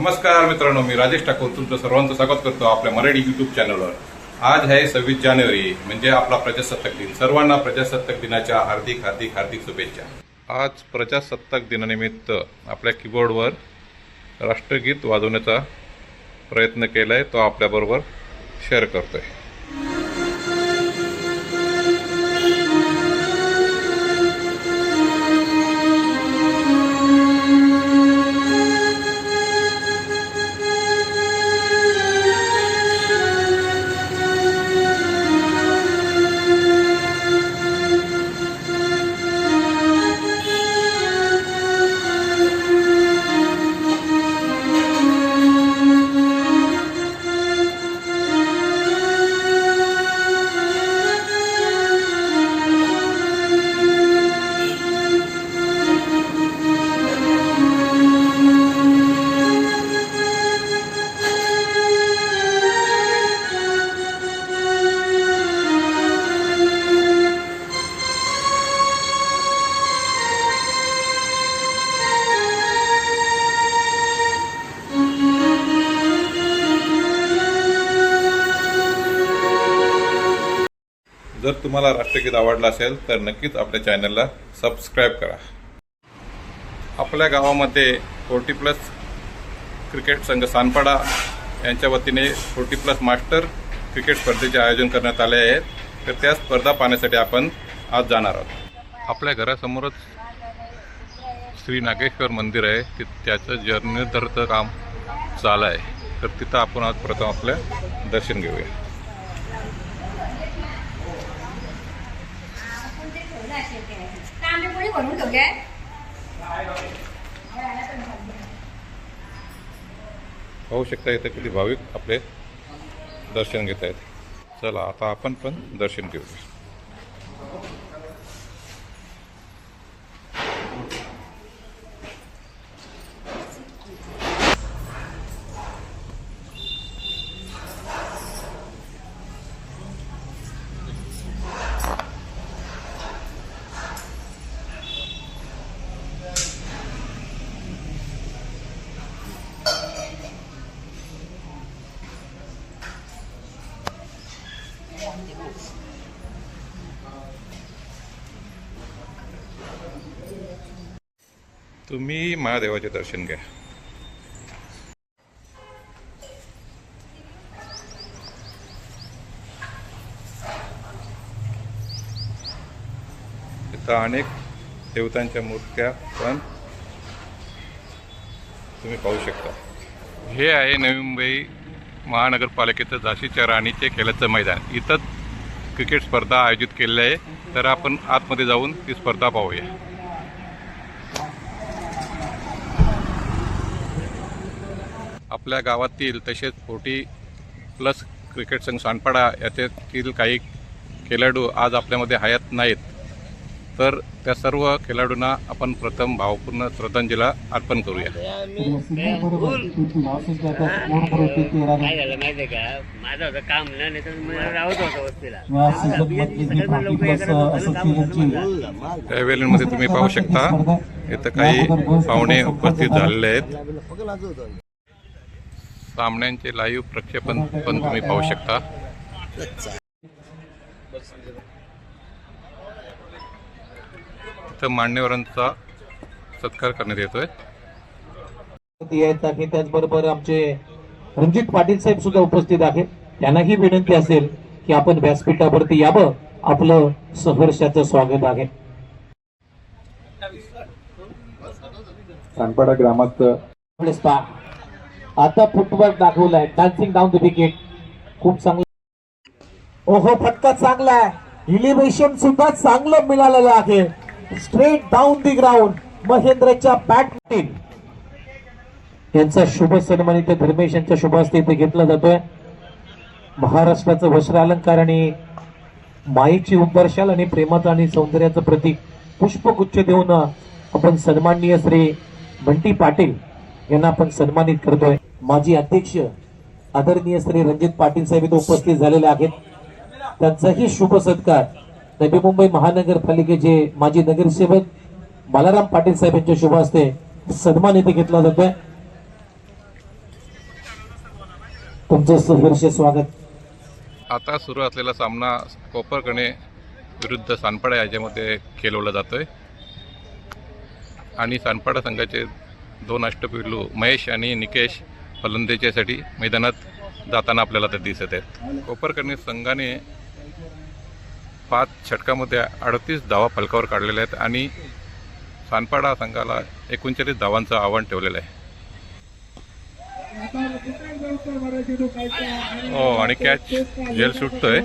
नमस्कार मित्रांनो, मी राजेश ठाकूर तुमचं सर्वांचं स्वागत करतो आपल्या मराठी युट्यूब चॅनलवर। आज आहे 26 जानेवारी म्हणजे आपला प्रजासत्ताक दिन। सर्वांना प्रजासत्ताक दिनाच्या हार्दिक हार्दिक हार्दिक शुभेच्छा। आज प्रजासत्ताक दिनानिमित्त आपल्या कीबोर्डवर राष्ट्रगीत वाजवण्याचा प्रयत्न केलाय, तो आपल्याबरोबर शेअर करतोय। जर तुम्हाला राष्ट्रगीत आवडलं असेल तर नक्कीच आपल्या चॅनलला सबस्क्राईब करा। आपल्या गावामध्ये 40+ क्रिकेट संघ सानपाडा यांच्या वतीने 40+ मास्टर क्रिकेट स्पर्धेचे आयोजन करण्यात आले आहे। तर त्या स्पर्धा पाहण्यासाठी आपण आज जाणार आहोत। आपल्या घरासमोरच श्री नागेश्वर मंदिर आहे, त्याचं जीर्णोद्धाराचं काम चालू आहे। तर तिथं आपण आज प्रथम आपलं दर्शन घेऊया। पाहू शकता इथे किती भाविक आपले दर्शन घेत आहेत। चला आता आपण पण दर्शन घेऊया। तुम्ही महादेवाचे दर्शन घ्या। इथं अनेक देवतांच्या मूर्त्या पण तुम्ही पाहू शकता। हे आहे नवी मुंबई महानगरपालिकेचं झाशीच्या राणीचे खेळाचं मैदान। इथंच क्रिकेट स्पर्धा आयोजित केलेली आहे। तर आपण आतमध्ये जाऊन ती स्पर्धा पाहूया। आपल्या गावातील तसेच 40+ क्रिकेट संघ सानपाडा यातील काही खेळाडू आज आपल्यामध्ये हयात नाहीत। तर त्या सर्व खेळाडूंना आपण प्रथम भावपूर्ण श्रद्धांजली अर्पण करूया। त्या वेळेमध्ये तुम्ही पाहू शकता इथं काही पाहुणे उपस्थित झालेले आहेत। सामन्यांचे लाईव्ह प्रक्षेपण पण तुम्ही पाहू शकता। इथं मान्यवरांचा सत्कार करण्यात येतोय। त्याचबरोबर आमचे रणजित पाटील साहेब सुद्धा उपस्थित आहेत। त्यांनाही विनंती असेल की आपण व्यासपीठावरती यावं। आपलं सहर्षाचं स्वागत आहे। सानपाडा ग्रामस्थ आता फुटवर्क दाखवलाय, डान्सिंग डाऊन द विकेट, खूप चांगला। ओहो, फटका चांगला आहे, इलिव्हेशन सुद्धा चांगलं मिळालेलं आहे। स्ट्रेट डाऊन द ग्राउंड महेंद्रच्या बॅटमॅन यांचा शुभ सन्मान इथे धर्मेश यांच्या शुभ हस्ते इथे घेतला जातोय। महाराष्ट्राचं वस्त्रालंकार आणि माईची उंबरशाल आणि प्रेमाचं आणि सौंदर्याचं प्रतीक पुष्पगुच्छ देऊन आपण सन्माननीय श्री बंटी पाटील यांना आपण सन्मानित करतोय। माजी अध्यक्ष आदरणीय श्री रणजित पाटील साहेब इथे उपस्थित झालेले आहेत। त्यांचाही शुभ सत्कार नवी मुंबई महानगरपालिकेचे माजी नगरसेवक बालाराम पाटील साहेब यांच्या शुभ हस्ते सन्मान इथे घेतला जातोय। तुमचं सहर्ष स्वागत. आता सुरू असलेला सामना कोपरकणे विरुद्ध सानपाडा याच्यामध्ये खेळवला जातोय आणि सानपाडा संघाचे 2 अष्टपैलू महेश आणि निकेश फलंदाजीसाठी मैदानात जाताना आपल्याला ते दिसत आहेत. कोपरकणे संघाने 5 षटकामध्ये 38 धावा फलकावर काढलेल्या आहेत आणि सानपाडा संघाला 39 धावांचं आव्हान ठेवलेलं आहे. हो आणि कॅच जेल सुटतोय.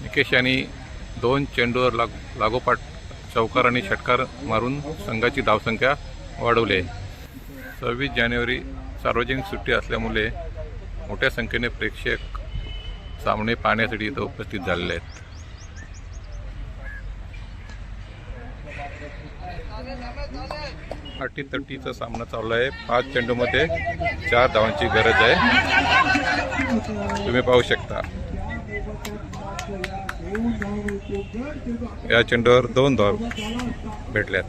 निकेश यांनी 2 चेंडूवर लागोपाठ चौकार आणि षटकार मारून संघाची धावसंख्या वाढवली आहे. 26 जानेवारी सार्वजनिक सुट्टी असल्यामुळे मोठ्या संख्येने प्रेक्षक सामने पाहण्यासाठी इथं उपस्थित झालेले आहेत. अटीतटीचा सामना चालू आहे. 5 चेंडूमध्ये 4 धावांची गरज आहे. तुम्ही पाहू शकता या चेंडूवर 2 धावा भेटल्यात.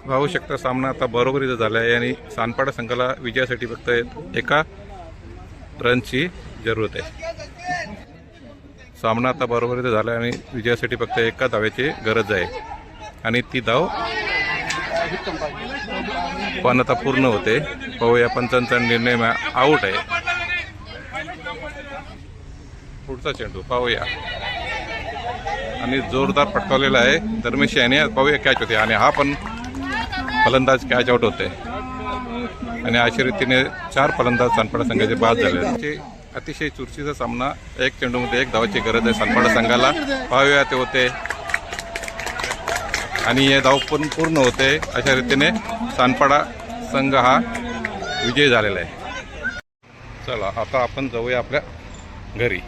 पाहू शकता सामना आता बरोबरीचा झाला आहे आणि सानपाडा संघाला विजयासाठी फक्त 1 रनची जरूरत आहे. सामना आता बरोबरीचा झाला आणि विजयासाठी फक्त 1 धावेची गरज आहे आणि ती धाव पण आता पूर्ण होते. पाहूया पंचांचा निर्णय आऊट आहे. पुढचा चेंडू पाहूया आणि जोरदार पटकावलेला आहे धर्मेश याने. पाहूया कॅच होते आणि हा पण फलंदाज कॅच आउट होते आणि अशा रीतीने 4 फलंदाज सानपाडा संघाचे बाद झाले. अतिशय चुरशीचा सामना. 1 चेंडूमध्ये 1 धावाची गरज आहे सानपाडा संघाला. पाहूया ते होते आणि हे धाव पण पूर्ण होते. अशा रीतीने सानपाडा संघ हा विजयी झालेला आहे. चला आता आपण जाऊया आपल्या घरी.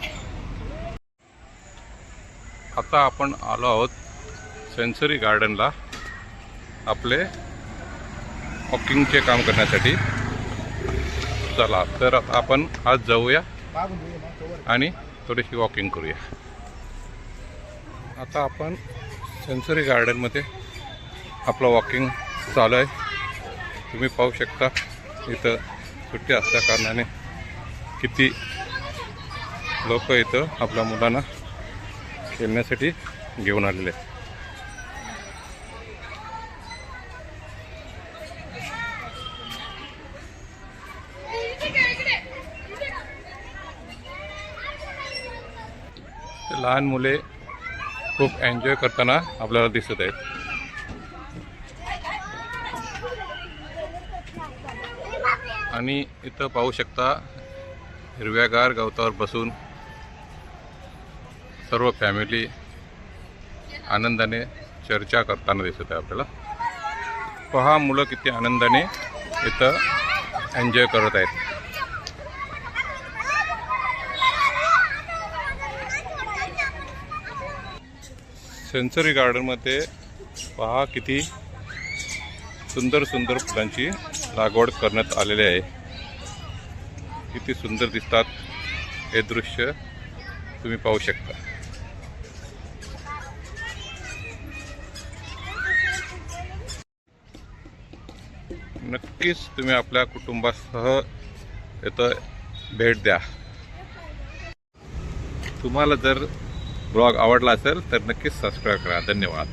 आता आपण आलो आहोत सेन्सरी गार्डनला आपले वॉकिंगचे काम करण्यासाठी. चला तर आता आपण आज जाऊया आणि थोडीशी वॉकिंग करूया. आता आपण सेन्सरी गार्डनमध्ये आपलं वॉकिंग चालू आहे. तुम्ही पाहू शकता इथं सुट्टी असल्या कारणाने किती लोक इथं आपल्या मुलांना खेळण्यासाठी घेऊन आलेले आहेत. लहान मुले खूप एन्जॉय करताना आपल्याला दिसत आहेत. आणि इथं पाहू शकता हिरव्यागार गवतावर बसून सर्व फॅमिली आनंदाने चर्चा करताना दिसत आहे आपल्याला. पहा मुलं किती आनंदाने इथं एन्जॉय करत आहेत. सेन्सरी गार्डनमध्ये पहा किती सुंदर सुंदर फुलांची लागवड करण्यात आलेली आहे. किती सुंदर दिसतात हे दृश्य तुम्ही पाहू शकता. नक्कीच तुम्ही आपल्या कुटुंबासह इथं भेट द्या. तुम्हाला जर ब्लॉग आवडला असेल तर नक्कीच सबस्क्राईब करा. धन्यवाद.